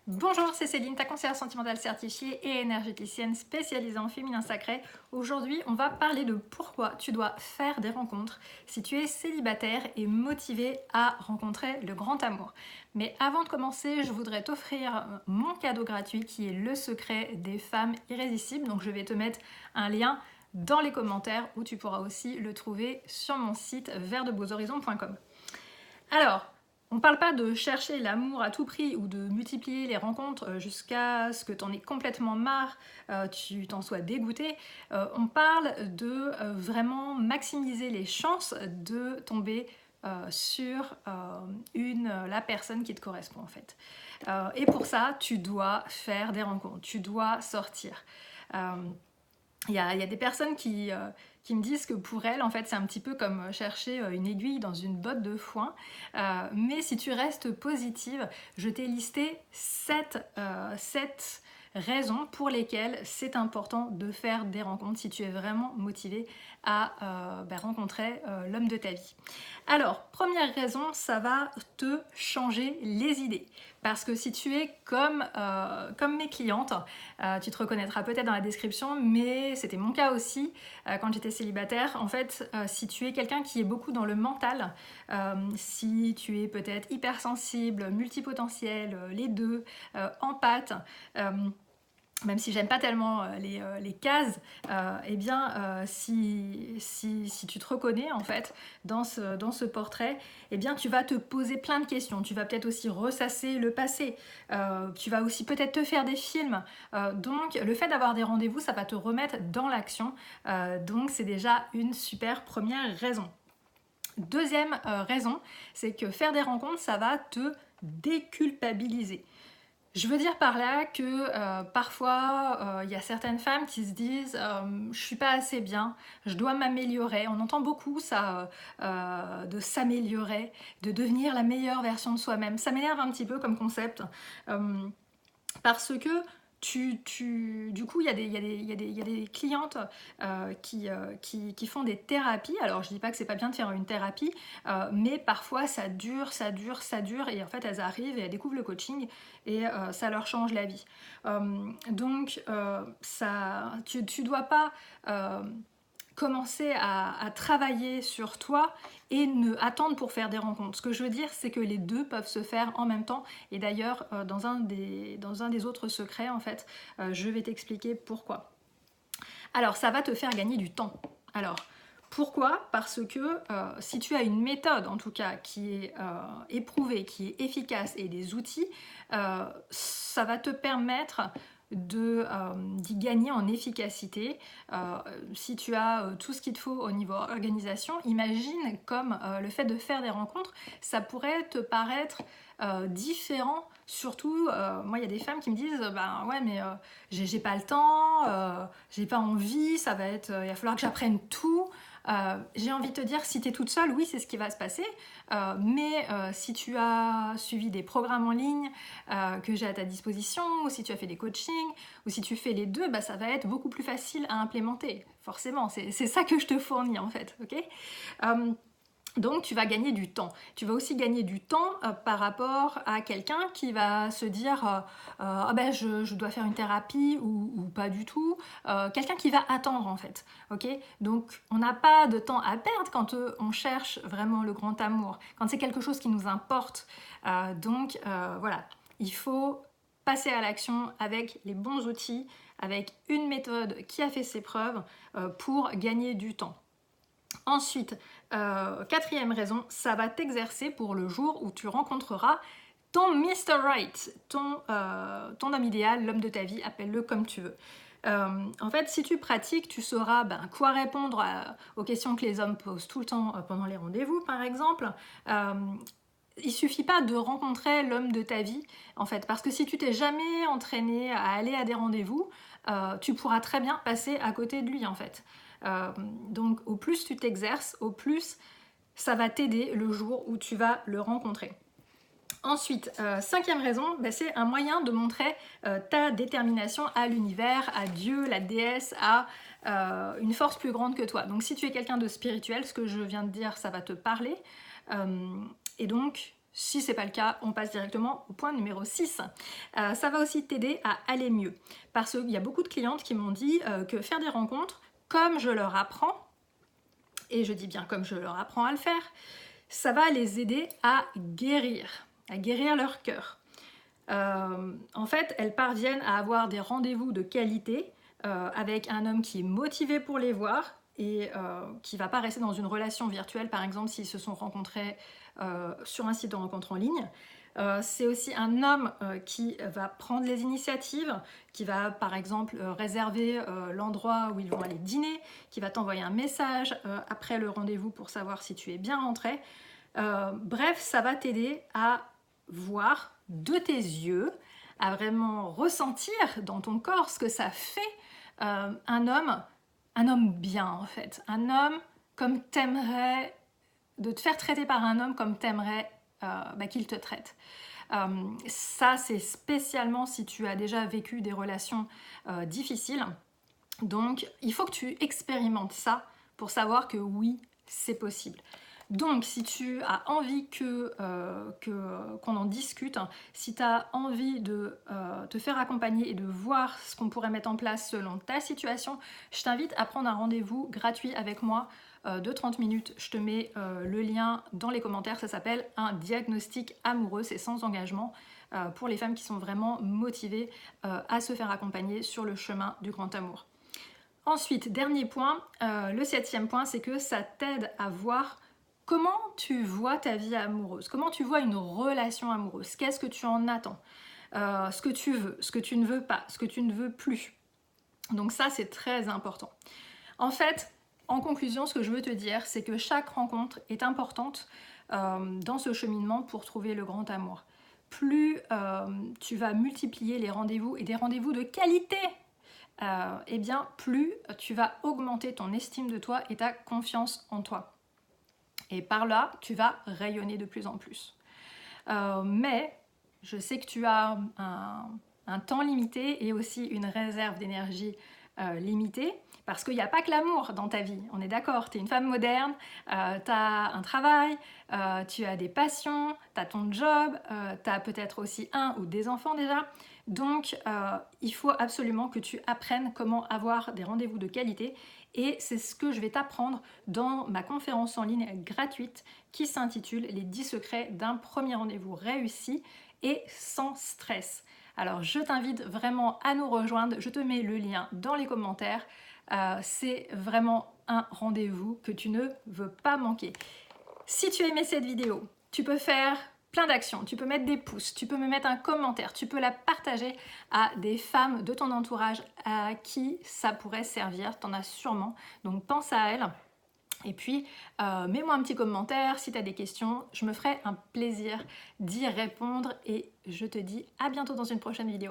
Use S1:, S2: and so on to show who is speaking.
S1: Bonjour, c'est Céline, ta conseillère sentimentale certifiée et énergéticienne spécialisée en féminin sacré. Aujourd'hui, on va parler de pourquoi tu dois faire des rencontres si tu es célibataire et motivé à rencontrer le grand amour. Mais avant de commencer, je voudrais t'offrir mon cadeau gratuit qui est le secret des femmes irrésistibles. Donc je vais te mettre un lien dans les commentaires où tu pourras aussi le trouver sur mon site vertdebeauxhorizons.com. Alors, on ne parle pas de chercher l'amour à tout prix ou de multiplier les rencontres jusqu'à ce que tu en aies complètement marre, tu t'en sois dégoûté. On parle de vraiment maximiser les chances de tomber sur la personne qui te correspond en fait. Et pour ça, tu dois faire des rencontres, tu dois sortir. Il y a des personnes qui me disent que pour elles, en fait, c'est un petit peu comme chercher une aiguille dans une botte de foin. Mais si tu restes positive, je t'ai listé 7 raisons pour lesquelles c'est important de faire des rencontres si tu es vraiment motivé à rencontrer l'homme de ta vie. Alors, première raison, ça va te changer les idées. Parce que si tu es comme mes clientes, tu te reconnaîtras peut-être dans la description, mais c'était mon cas aussi quand j'étais célibataire. En fait, si tu es quelqu'un qui est beaucoup dans le mental, si tu es peut-être hypersensible, multipotentiel, les deux, empathe, même si j'aime pas tellement les cases, eh bien, si tu te reconnais en fait dans ce portrait, eh bien, tu vas te poser plein de questions. Tu vas peut-être aussi ressasser le passé. Tu vas aussi peut-être te faire des films. Donc, le fait d'avoir des rendez-vous, ça va te remettre dans l'action. Donc, c'est déjà une super première raison. Deuxième raison, c'est que faire des rencontres, ça va te déculpabiliser. Je veux dire par là que parfois, il y a certaines femmes qui se disent je suis pas assez bien, je dois m'améliorer. On entend beaucoup ça, de s'améliorer, de devenir la meilleure version de soi-même. Ça m'énerve un petit peu comme concept, parce que du coup, il y a des clientes qui font des thérapies. Alors, je dis pas que c'est pas bien de faire une thérapie, mais parfois ça dure, et en fait, elles arrivent et elles découvrent le coaching et ça leur change la vie. Tu dois pas commencer à travailler sur toi et ne attendre pour faire des rencontres. Ce que je veux dire, c'est que les deux peuvent se faire en même temps. Et d'ailleurs, dans un des autres secrets, en fait, je vais t'expliquer pourquoi. Alors, ça va te faire gagner du temps. Alors, pourquoi? Parce que si tu as une méthode, en tout cas, qui est éprouvée, qui est efficace et des outils, ça va te permettre d'y gagner en efficacité. Si tu as tout ce qu'il te faut au niveau organisation, imagine comme le fait de faire des rencontres, ça pourrait te paraître différent. Surtout, moi il y a des femmes qui me disent ben ouais mais j'ai pas le temps, j'ai pas envie, ça va être, il va falloir que j'apprenne tout. J'ai envie de te dire, si tu es toute seule, oui, c'est ce qui va se passer. Mais si tu as suivi des programmes en ligne que j'ai à ta disposition, ou si tu as fait des coachings, ou si tu fais les deux, bah, ça va être beaucoup plus facile à implémenter. Forcément, c'est ça que je te fournis en fait. Okay, donc tu vas gagner du temps. Tu vas aussi gagner du temps par rapport à quelqu'un qui va se dire ah ben je dois faire une thérapie ou pas du tout. Quelqu'un qui va attendre en fait. Okay, donc on n'a pas de temps à perdre quand on cherche vraiment le grand amour, quand c'est quelque chose qui nous importe. Voilà, il faut passer à l'action avec les bons outils, avec une méthode qui a fait ses preuves pour gagner du temps. Ensuite, quatrième raison, ça va t'exercer pour le jour où tu rencontreras ton Mr. Right, ton homme idéal, l'homme de ta vie, appelle-le comme tu veux. En fait, si tu pratiques, tu sauras quoi répondre aux questions que les hommes posent tout le temps pendant les rendez-vous, par exemple. Il suffit pas de rencontrer l'homme de ta vie, en fait, parce que si tu t'es jamais entraîné à aller à des rendez-vous, tu pourras très bien passer à côté de lui, en fait. Donc, au plus tu t'exerces, au plus ça va t'aider le jour où tu vas le rencontrer. Ensuite, cinquième raison, c'est un moyen de montrer ta détermination à l'univers, à Dieu, la déesse, à une force plus grande que toi. Donc si tu es quelqu'un de spirituel, ce que je viens de dire, ça va te parler. Et donc, Si ce n'est pas le cas, on passe directement au point numéro 6. Ça va aussi t'aider à aller mieux. Parce qu'il y a beaucoup de clientes qui m'ont dit que faire des rencontres, comme je leur apprends, et je dis bien comme je leur apprends à le faire, ça va les aider à guérir leur cœur. En fait, elles parviennent à avoir des rendez-vous de qualité avec un homme qui est motivé pour les voir et qui ne va pas rester dans une relation virtuelle, par exemple s'ils se sont rencontrés sur un site de rencontre en ligne. C'est aussi un homme qui va prendre les initiatives, qui va par exemple réserver l'endroit où ils vont aller dîner, qui va t'envoyer un message après le rendez-vous pour savoir si tu es bien rentré. Bref, ça va t'aider à voir de tes yeux, à vraiment ressentir dans ton corps ce que ça fait un homme bien en fait, un homme comme t'aimerais, de te faire traiter par un homme comme t'aimerais qu'il te traite. Ça c'est spécialement si tu as déjà vécu des relations difficiles, donc il faut que tu expérimentes ça pour savoir que oui, c'est possible. Donc, si tu as envie qu'on en discute, si tu as envie de te faire accompagner et de voir ce qu'on pourrait mettre en place selon ta situation, je t'invite à prendre un rendez-vous gratuit avec moi de 30 minutes. Je te mets le lien dans les commentaires. Ça s'appelle un diagnostic amoureux. C'est sans engagement pour les femmes qui sont vraiment motivées à se faire accompagner sur le chemin du grand amour. Ensuite, dernier point, le 7e point, c'est que ça t'aide à voir comment tu vois ta vie amoureuse, comment tu vois une relation amoureuse, qu'est-ce que tu en attends, ce que tu veux, ce que tu ne veux pas, ce que tu ne veux plus. Donc ça, c'est très important. En fait, en conclusion, ce que je veux te dire, c'est que chaque rencontre est importante dans ce cheminement pour trouver le grand amour. Plus tu vas multiplier les rendez-vous et des rendez-vous de qualité, eh bien plus tu vas augmenter ton estime de toi et ta confiance en toi. Et par là, tu vas rayonner de plus en plus. Mais je sais que tu as un temps limité et aussi une réserve d'énergie limitée, parce qu'il n'y a pas que l'amour dans ta vie, on est d'accord, tu es une femme moderne, tu as un travail, tu as des passions, tu as ton job, tu as peut-être aussi un ou des enfants déjà. Donc, il faut absolument que tu apprennes comment avoir des rendez-vous de qualité et c'est ce que je vais t'apprendre dans ma conférence en ligne gratuite qui s'intitule « Les 10 secrets d'un premier rendez-vous réussi et sans stress ». Alors, je t'invite vraiment à nous rejoindre, je te mets le lien dans les commentaires. C'est vraiment un rendez-vous que tu ne veux pas manquer. Si tu as aimé cette vidéo, tu peux faire plein d'actions, tu peux mettre des pouces, tu peux me mettre un commentaire, tu peux la partager à des femmes de ton entourage à qui ça pourrait servir, t'en as sûrement, donc pense à elles. Et puis, mets-moi un petit commentaire si tu as des questions, je me ferai un plaisir d'y répondre et je te dis à bientôt dans une prochaine vidéo.